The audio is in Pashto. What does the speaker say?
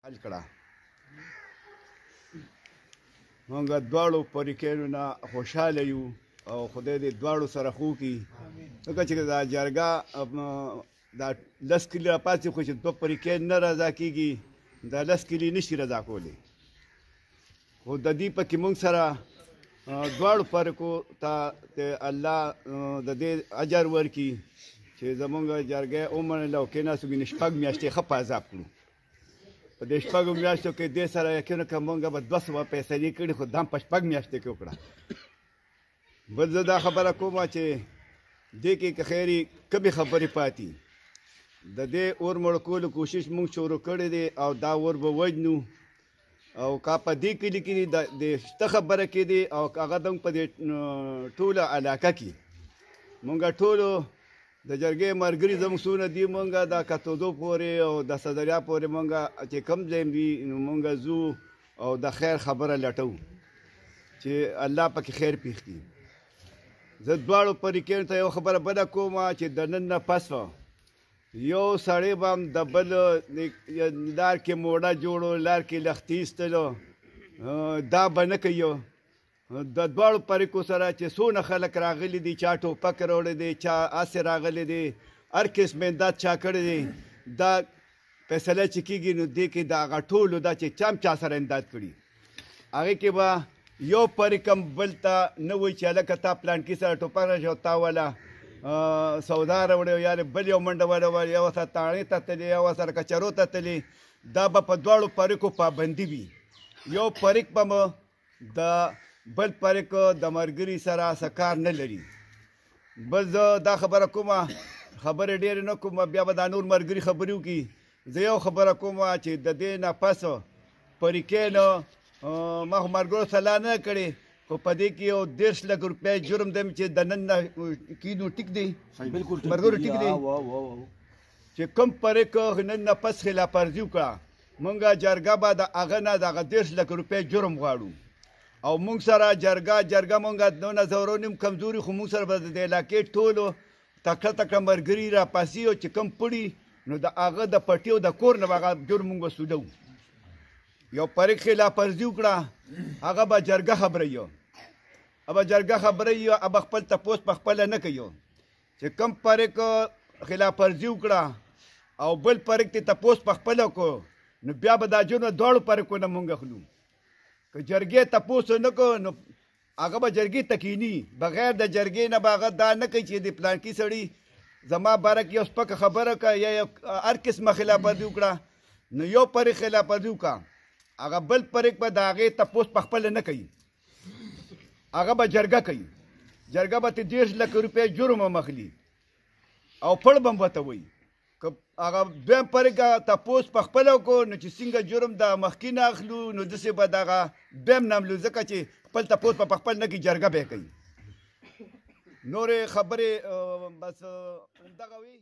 حل کړه. موږ دواړو فریقینو نه خوشحاله یو او خدای دې دواړو سره خو کړي، ځکه چې دا جرګه دا 10 کلي راپاتې خو چې دوه فریقین نه رضا کېږي، دا 10 کلي نشي رضا کولی. خو د دې پکې موږ سره دواړو فریقو ته الله د دې اجر ورکړي چې زمونږ جرګه ومنله او کېناستو ګینې شپږ میاشتې ښه په عذاب کړو. په دې شپږو میاشتو کې دې سره یقین وکړه موږ به 200 فیصلې کړي، خو دا په شپږ میاشتې کې وکړه. بل زه دا خبره کوم چې دې کې که خیري کمې خبرې پاتې، د دې اور مړ کولو کوشش موږ شروع کړی دی او دا اور به وجنو. او که په دې کلي کې د شته خبره کې دی او هغه دم په دې ټوله علاقه کې موږ ټولو د جرګې ملګري زموږ څونه دي، موږ د کتودو پورې او د صدریا پورې موږ چې کوم ځای وي نو موږ ځو او د خیر خبره لټو چې الله پکې خیر پېښ کړي. زه دواړو فریقینو ته یو خبره بله کوم چې د نن نه پس یو سړی به هم د بل لار کې موړه جوړو، لار کې لښتي ایستلو، دا به نه کوي. د دواړو فریقو سره چې څونه خلک راغلي دي، چا ټوپک راوړی دی، چا اسې راغلی دی، هر قسم امداد چا کړی دی، دا فیصله چې کېږي نو دې کې د هغه ټولو دا چې چا هم چا سره امداد کړي، هغې کې به یو فریق هم بل ته نه وایي چې هلکه تا پلانکي سره ټوپک راشي او تا والا سودا راوړی او یا بل یو منډه والا یو سره تاڼې ته تللی، یو سره کچرو ته تللی. دا به په دواړو فریقو پابندي وي. یو فریق به مو د بل فریق د ملګري سره څه کار نه لري. بل زه دا خبره کومه، خبرې ډېرې نه کوم، بیا به دا نور ملګري خبرې وکړي. زه یو خبره کوم چې د دې نه پس فریقین ما خو ملګرو سلا نه کړې، خو په دې کې یو 10 لک روپۍ جرم دی چې د نن نه کېدو ټیک دی، ملګرو ټیک دی چې کوم فریق نن نه پس خلاف ورزي وکړه، مونږ جرګه به د هغه نه د هغه 10 لک روپۍ جرم غواړو. او مونږ سره جرګه مونږ دونه زورونیم کمزوري، خو مونږ سره به د علاقې ټولو تکړه تکړه ملګري راپاسي او چې کوم پړي نو د هغه د پټي او د کور نه به هغه جرم مونږ وسودو. یو فریق خلاف ورزي وکړه، هغه به جرګه خبروي، هغه جرګه خبروي، هغه خپل تپوس په خپله نه کوي. چې کوم فریق خلاف ورزي وکړه او بل فریق ته تپوس په خپله وکړو نو بیا به دا جرم دواړو فریقو نه مونږ اخلو. که جرګې تپوس نه کړو نو هغه به جرګې ته کښېني، بغیر د جرګې نه به هغه دا نه کوي چې د پلانکي سړي زما باره کې یو سپکه خبره کړه یا هر قسمه خلاف ورزي وکړه نو یو فریق خلاف ورزي وکړه، هغه بل فریق به د هغې تپوس په خپله نه کوي، هغه به جرګه کوي. جرګه به ترې 10 لک روپۍ جرم هم اخلي او پړ به هم ورته وایي. که هغه دویم فریق تپوس په خپله وکړو نو چې څنګه جرم د مخکې نه اخلو نو داسې به د هغه دویم نه اخلو، ځکه چې خپل تپوس په خپل نه کوي، جرګه به یې کوي. نورې خبرې بس همدغه وي.